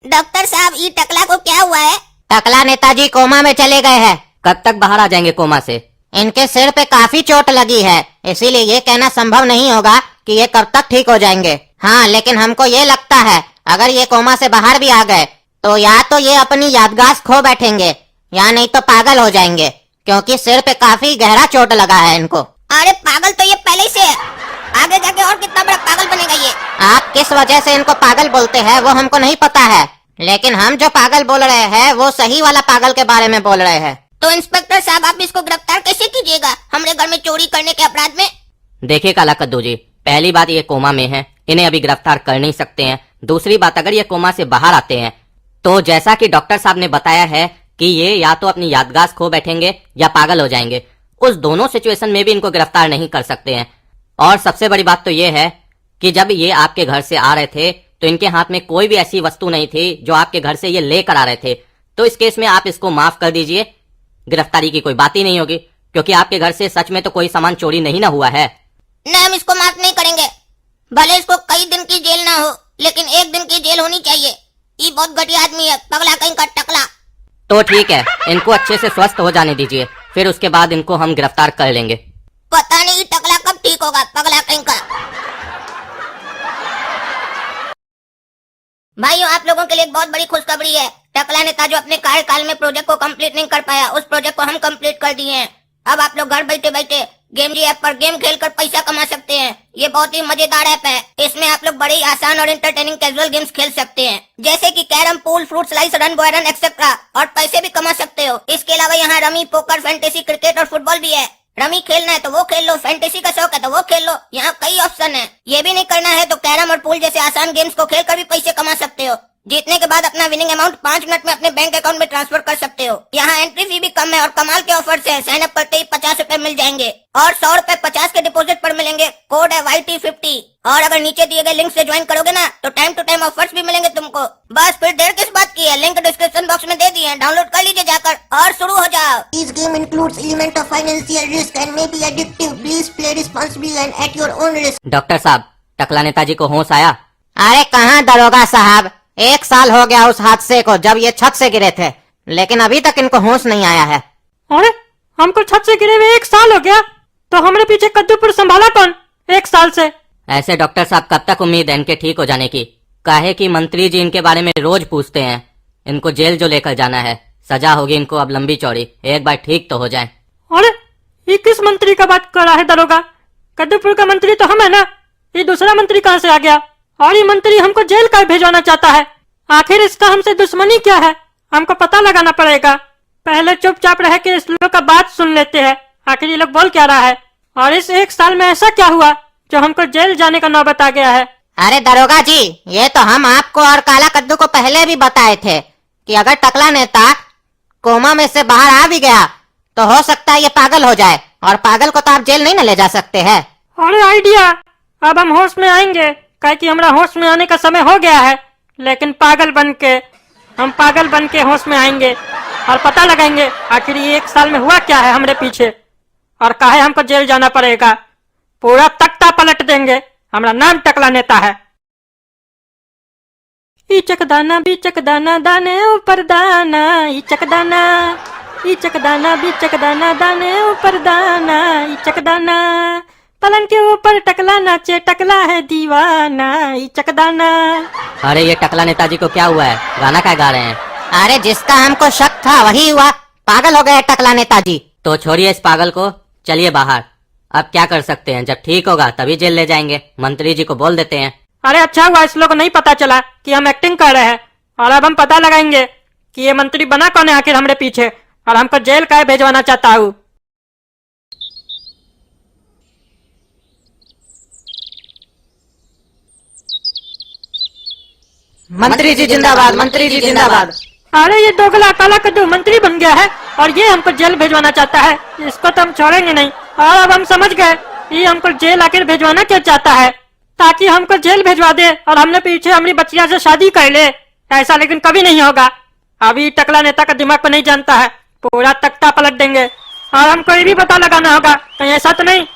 Doctor साहब, ये टकला को क्या हुआ है? टकला नेताजी कोमा में चले गए हैं। कब तक बाहर आ जाएंगे कोमा से? इनके सिर पे काफी चोट लगी है, इसीलिए ये कहना संभव नहीं होगा कि ये कब तक ठीक हो जाएंगे। हाँ, लेकिन हमको ये लगता है अगर ये कोमा से बाहर भी आ गए तो या तो ये अपनी याददाश्त खो बैठेंगे या नहीं तो पागल हो जाएंगे, क्योंकि सिर पे काफी गहरा चोट लगा है इनको। अरे पागल तो ये पहले ही से है, आगे जाके और कितना बड़ा पागल बनेगा ये। आप किस वजह से इनको पागल बोलते हैं वो हमको नहीं पता है, लेकिन हम जो पागल बोल रहे हैं वो सही वाला पागल के बारे में बोल रहे हैं। तो इंस्पेक्टर साहब, आप इसको गिरफ्तार कैसे कीजिएगा हमारे घर में चोरी करने के अपराध में? देखिए काला कद्दू जी, पहली बात ये कोमा में है, इन्हें अभी गिरफ्तार कर नहीं सकते हैं। दूसरी बात, अगर ये कोमा से बाहर आते हैं तो जैसा कि डॉक्टर साहब ने बताया है कि ये या तो अपनी याददाश्त खो बैठेंगे या पागल हो जाएंगे। उस दोनों सिचुएशन में भी इनको गिरफ्तार नहीं कर सकते हैं। और सबसे बड़ी बात तो ये है कि जब ये आपके घर से आ रहे थे तो इनके हाथ में कोई भी ऐसी वस्तु नहीं थी जो आपके घर से ये लेकर आ रहे थे। तो इस केस में आप इसको माफ कर दीजिए, गिरफ्तारी की कोई बात ही नहीं होगी, क्योंकि आपके घर से सच में तो कोई सामान चोरी नहीं ना हुआ है। नहीं, हम इसको माफ नहीं करेंगे। भले इसको कई दिन की जेल ना हो, लेकिन एक दिन की जेल होनी चाहिए। ये बहुत घटिया आदमी है, पगला कहीं का टकला। तो ठीक है, इनको अच्छे से स्वस्थ हो जाने दीजिए, फिर उसके बाद इनको हम गिरफ्तार कर लेंगे। पता नहीं टकला कब ठीक होगा, पगला कहीं का। भाइयों, आप लोगों के लिए एक बहुत बड़ी खुशखबरी है। टकला नेता जो अपने कार्यकाल में प्रोजेक्ट को कंप्लीट नहीं कर पाया, उस प्रोजेक्ट को हम कंप्लीट कर दिए हैं। अब आप लोग घर बैठे बैठे गेम जी ऐप पर गेम खेलकर पैसा कमा सकते हैं। ये बहुत ही मजेदार ऐप है। इसमें आप लोग बड़े ही आसान और एंटरटेनिंग कैजुअल गेम्स खेल सकते हैं, जैसे कि carrom, pool, fruit slice, run boy run etcetera, और पैसे भी कमा सकते हो। इसके अलावा यहाँ रमी, पोकर, फैंटेसी, क्रिकेट और फुटबॉल भी है। रमी खेलना है तो वो खेल लो, फैंटेसी का शौक है तो वो खेल लो, यहाँ कई ऑप्शन है। ये भी नहीं करना है तो कैरम और पूल जैसे आसान गेम्स को खेलकर भी पैसे कमा सकते हो। जीतने के बाद अपना विनिंग अमाउंट 5 मिनट में अपने बैंक अकाउंट में ट्रांसफर कर सकते हो। यहाँ एंट्री फी भी कम है और कमाल के ऑफर है। साइन अप करते ही 50 रुपए मिल जाएंगे और 100 रुपए 50 के डिपॉजिट पर मिलेंगे। कोड है YT50। और अगर नीचे दिए गए लिंक से ज्वाइन करोगे ना तो टाइम टू टाइम ऑफर्स भी मिलेंगे तुमको। बस फिर देर किस बात की है, लिंक डिस्क्रिप्शन बॉक्स में दे दिए हैं, डाउनलोड कर लीजिए जाकर और शुरू हो जाओ। This game includes element of financial risk and may be addictive. Please play responsibly and at your own risk. Doctor साहब, टकला नेताजी को होश आया? अरे कहाँ दरोगा साहब, 1 साल हो गया उस हादसे को जब ये छत से गिरे थे, लेकिन अभी तक इनको होश नहीं आया है। अरे हमको छत से गिरे हुए 1 साल हो गया, तो हमारे पीछे कद्दूपुर संभाला कौन 1 साल से? ऐसे डॉक्टर साहब कब तक उम्मीद है इनके ठीक हो जाने की? काहे कि मंत्री जी इनके बारे में रोज पूछते हैं। इनको जेल जो लेकर जाना है, सजा होगी इनको अब लंबी चौड़ी, एक बार ठीक तो हो जाए। अरे ये किस मंत्री का बात कर रहा है दरोगा? कद्दूपुर का मंत्री तो हम है ना, ये दूसरा मंत्री कहाँ से आ गया? और ये मंत्री हमको जेल का भेजवाना चाहता है। आखिर इसका हमसे दुश्मनी क्या है, हमको पता लगाना पड़ेगा। पहले चुपचाप रह के इस लोग का बात सुन लेते हैं, आखिर ये लोग बोल क्या रहा है। और इस 1 साल में ऐसा क्या हुआ जो हमको जेल जाने का नौबत आ गया है? अरे दरोगा जी, ये तो हम आपको और काला कद्दू को पहले भी बताए थे कि अगर टकला नेता कोमा में से बाहर आ भी गया तो हो सकता है ये पागल हो जाए, और पागल को तो आप जेल नहीं न ले जा सकते हैं। अरे आइडिया, अब हम होश में आएंगे, काहे कि हमारा होश में आने का समय हो गया है। लेकिन हम पागल बन के होश में आएंगे और पता लगाएंगे आखिर ये 1 साल में हुआ क्या है हमारे पीछे, और काहे हमको जेल जाना पड़ेगा। पूरा तख्ता पलट देंगे। हमारा नाम टकला नेता है। इचक दाना बीचक दाना दाने ऊपर दाना, इचक दाना बीचक दाना दाने ऊपर दाना, इचक दाना। पलंग के ऊपर टकला नाचे, टकला है दीवाना, इचक दाना। अरे ये टकला नेताजी को क्या हुआ है, गाना क्या गा रहे हैं? अरे जिसका हमको शक था वही हुआ, पागल हो गए टकला नेताजी। तो छोड़िए इस पागल को, चलिए बाहर। अब क्या कर सकते हैं, जब ठीक होगा तभी जेल ले जाएंगे। मंत्री जी को बोल देते हैं। अरे अच्छा हुआ इस लोग को नहीं पता चला कि हम एक्टिंग कर रहे हैं, और अब हम पता लगाएंगे कि ये मंत्री बना कौन है आखिर हमारे पीछे, और हमको जेल का भेजवाना चाहता हूँ। मंत्री जी जिंदाबाद, मंत्री जी जिंदाबाद। अरे ये दोगला काला कद्दू मंत्री बन गया है और ये हमको जेल भेजवाना चाहता है, इसको तो हम छोड़ेंगे नहीं। और अब हम समझ गए ये हमको जेल आखिर भेजवाना क्या चाहता है, ताकि हमको जेल भेजवा दे और हमने पीछे हमारी बच्चिया से शादी कर ले। ऐसा लेकिन कभी नहीं होगा। अभी टकला नेता का दिमाग को नहीं जानता है, पूरा तख्ता पलट देंगे। और हमको ये भी पता लगाना होगा कहीं ऐसा तो नहीं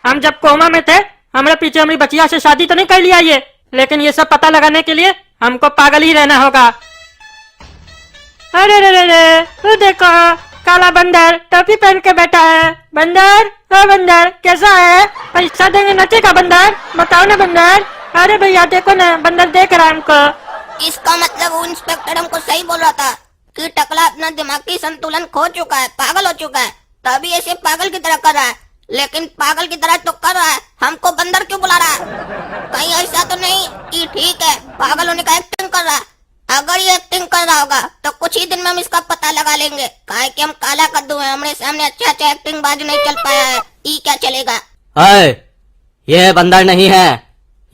हम जब कोमा में थे हमारे पीछे हमारी बच्चिया से शादी तो नहीं कर लिया ये। लेकिन ये सब पता लगाने के लिए हमको पागल ही रहना होगा। अरे रे रे रे, वो देखो काला बंदर टोपी पहन के बैठा है। बंदर, ओ बंदर कैसा है? पैसा देंगे नचेगा बंदर, बताओ ना बंदर। अरे भैया देखो ना, बंदर देख रहा है हमको। इसका मतलब वो इंस्पेक्टर हमको सही बोल रहा था कि टकला अपना दिमागी संतुलन खो चुका है, पागल हो चुका है, तभी ऐसे पागल की तरह कर रहा है। लेकिन पागल की तरह तो कर रहा है, हमको बंदर क्यों बुला रहा है? कहीं ऐसा तो नहीं कि ठीक है पागल होने का एक्टिंग कर रहा है? अगर ये एक्टिंग कर रहा होगा तो कुछ ही दिन में हम इसका पता लगा लेंगे। काहे कि हम काला कद्दू हैं, हमारे सामने अच्छा एक्टिंग बाज नहीं चल पाया है, ई क्या चलेगा? अय, ये बंदर नहीं है,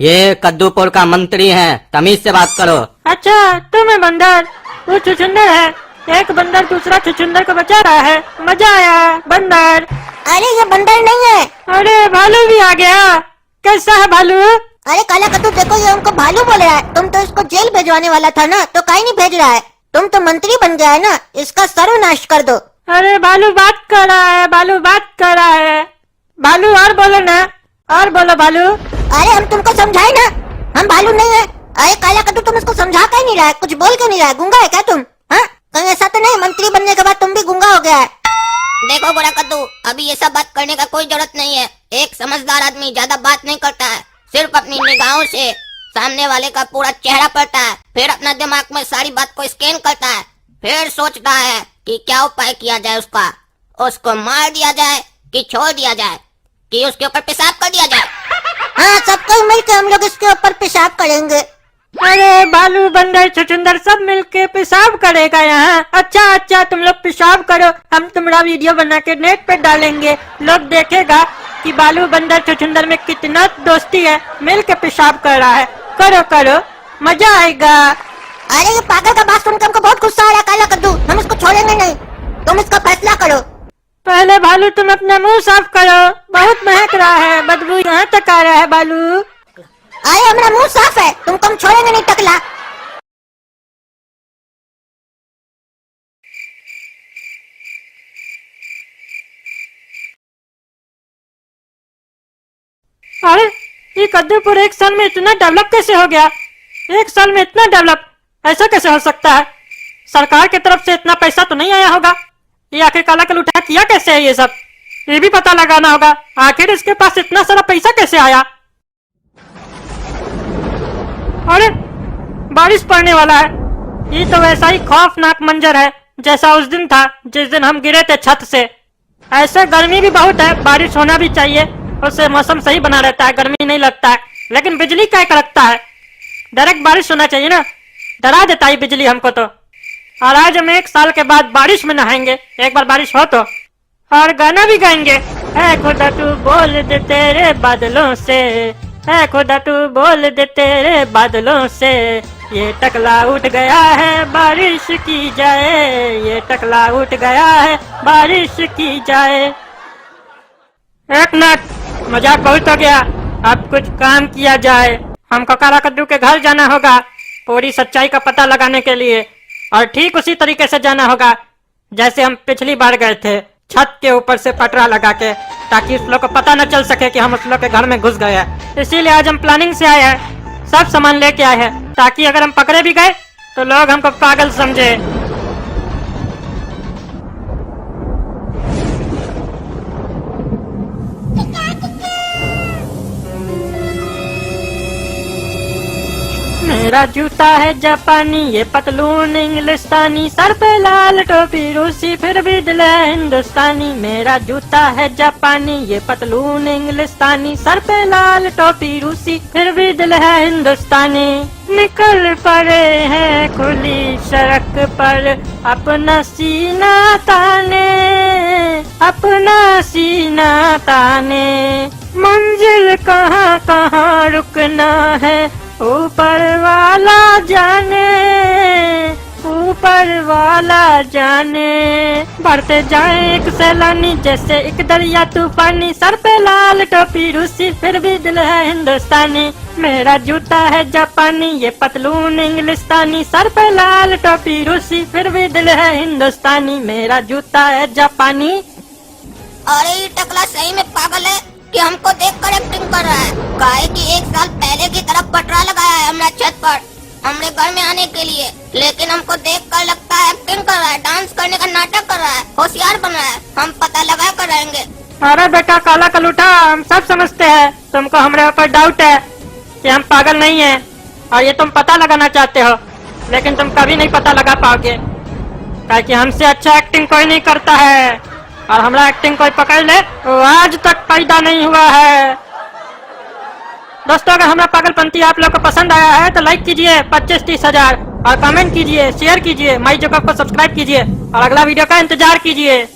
ये कद्दूपुर का मंत्री है, तमीज से बात करो। अच्छा तुम है बंदर, वो छुछुंदर है। एक बंदर दूसरा छुछुंदर को बचा रहा है, मजा आया बंदर। अरे ये बंदर नहीं है। अरे भालू भी आ गया, कैसा है भालू? अरे काला कद्दू देखो, ये हमको भालू बोल रहा है। तुम तो इसको जेल भेजवाने वाला था ना, तो काहे नहीं भेज रहा है? तुम तो मंत्री बन गया है ना, इसका सर्वनाश कर दो। अरे भालू बात कर रहा है, भालू बात कर रहा है। भालू और बोलो ना, और बोलो भालू। अरे हम तुमको समझाए ना, हम भालू नहीं है। अरे काला कद्दू तुम इसको समझा क्यों नहीं रहा है? कुछ बोल क्यों नहीं रहा है? गूंगा है क्या तुम? हाँ, कहीं ऐसा तो नहीं मंत्री बनने के बाद तुम भी गूंगा हो गया है? देखो गोरा कद्दू, अभी ये सब बात करने का कोई जरूरत नहीं है। एक समझदार आदमी ज्यादा बात नहीं करता है, सिर्फ अपनी निगाहों से सामने वाले का पूरा चेहरा पढ़ता है, फिर अपना दिमाग में सारी बात को स्कैन करता है, फिर सोचता है कि क्या उपाय किया जाए उसको मार दिया जाए कि छोड़ दिया जाए कि उसके ऊपर पेशाब कर दिया जाए। हाँ, सबको मिलकर हम लोग इसके ऊपर पेशाब करेंगे। अरे भालू बंदर छुछुंदर सब मिलके पेशाब करेगा यहाँ। अच्छा अच्छा, तुम लोग पेशाब करो, हम तुम्हारा वीडियो बना के नेट पे डालेंगे। लोग देखेगा कि भालू बंदर छुछुंदर में कितना दोस्ती है, मिल के पेशाब कर रहा है। करो करो, मजा आएगा। अरे ये पागल का बात सुनकर हमको बहुत गुस्सा आ रहा है काला कद्दू, हम इसको छोड़ेंगे नहीं, तुम इसका फैसला करो। पहले भालू तुम अपना मुंह साफ करो, बहुत महक रहा है, बदबू यहाँ तक आ रहा है भालू। अरे हमारा मुंह साफ है, तुमको हम छोड़ेंगे नहीं टकला। अरे ये कद्दूपुर एक साल में इतना डेवलप कैसे हो गया? एक साल में इतना डेवलप ऐसा कैसे हो सकता है? सरकार की तरफ से इतना पैसा तो नहीं आया होगा। ये आखिर काला कल उठा किया कैसे है? ये सब ये भी पता लगाना होगा, आखिर इसके पास इतना सारा पैसा कैसे आया? अरे बारिश पड़ने वाला है। ये तो वैसा ही खौफनाक मंजर है जैसा उस दिन था जिस दिन हम गिरे थे छत से। ऐसे गर्मी भी बहुत है, बारिश होना भी चाहिए, उससे मौसम सही बना रहता है, गर्मी नहीं लगता है। लेकिन बिजली क्या करता है? डायरेक्ट बारिश होना चाहिए ना, डरा देता है बिजली हमको तो। और आज हम एक साल के बाद बारिश में नहाएंगे, एक बार बारिश हो तो, और गाना भी गाएंगे। ऐ खुदा तू बोल दे तेरे बादलों से, ऐ खुदा तू बोल दे तेरे बादलों से, ये टकला उठ गया है बारिश की जाए, ये टकला उठ गया है बारिश की जाए। एक मिनट, मजाक बहुत हो गया, अब कुछ काम किया जाए। हमको काला कद्दू के घर जाना होगा पूरी सच्चाई का पता लगाने के लिए, और ठीक उसी तरीके से जाना होगा जैसे हम पिछली बार गए थे, छत के ऊपर से पटरा लगा के, ताकि उस लोग को पता न चल सके कि हम उस लोग के घर में घुस गए हैं। इसीलिए आज हम प्लानिंग से आए हैं, सब सामान लेके आए हैं, ताकि अगर हम पकड़े भी गए तो लोग हमको पागल समझे। मेरा जूता है जापानी, ये पतलून इंग्लिस्तानी, सर पे लाल टोपी रूसी, फिर भी दिल है हिंदुस्तानी। मेरा जूता है जापानी, ये पतलून इंग्लिस्तानी, सर पे लाल टोपी रूसी, फिर भी दिल है हिंदुस्तानी। निकल पड़े हैं खुली सड़क पर, अपना सीना ताने, अपना सीना ताने। मंजिल कहाँ कहाँ रुकना है, ऊपर वाला जाने, ऊपर वाला जाने। बढ़ते जाए एक सैलानी जैसे एक दरिया तूफानी, सर पे लाल टोपी रूसी, फिर भी दिल है हिंदुस्तानी। मेरा जूता है जापानी, ये पतलून इंग्लिस्तानी, सर पे लाल टोपी रूसी, फिर भी दिल है हिंदुस्तानी। मेरा जूता है जापानी। अरे ये टकला सही में पागल है कि हमको देखकर एक्टिंग कर रहा है। काहे कि एक साल पहले की तरफ पटरा लगाया है हमारा छत पर, हमारे घर में आने के लिए, लेकिन हमको देख कर लगता है एक्टिंग कर रहा है, डांस करने का नाटक कर रहा है, होशियार बन रहा है। हम पता लगा कर आएंगे। अरे बेटा काला कलूटा, हम सब समझते हैं तुमको हमारे ऊपर डाउट है कि हम पागल नहीं हैं, और ये तुम पता लगाना चाहते हो, लेकिन तुम कभी नहीं पता लगा पाओगे, ताकि हमसे अच्छा एक्टिंग कोई नहीं करता है, और हमारा एक्टिंग कोई पकड़ ले वो आज तक पैदा नहीं हुआ है। दोस्तों, अगर हमारा पागलपंती आप लोग को पसंद आया है तो लाइक कीजिए 25-30 हजार, और कमेंट कीजिए, शेयर कीजिए, माई जोकअप को सब्सक्राइब कीजिए, और अगला वीडियो का इंतजार कीजिए।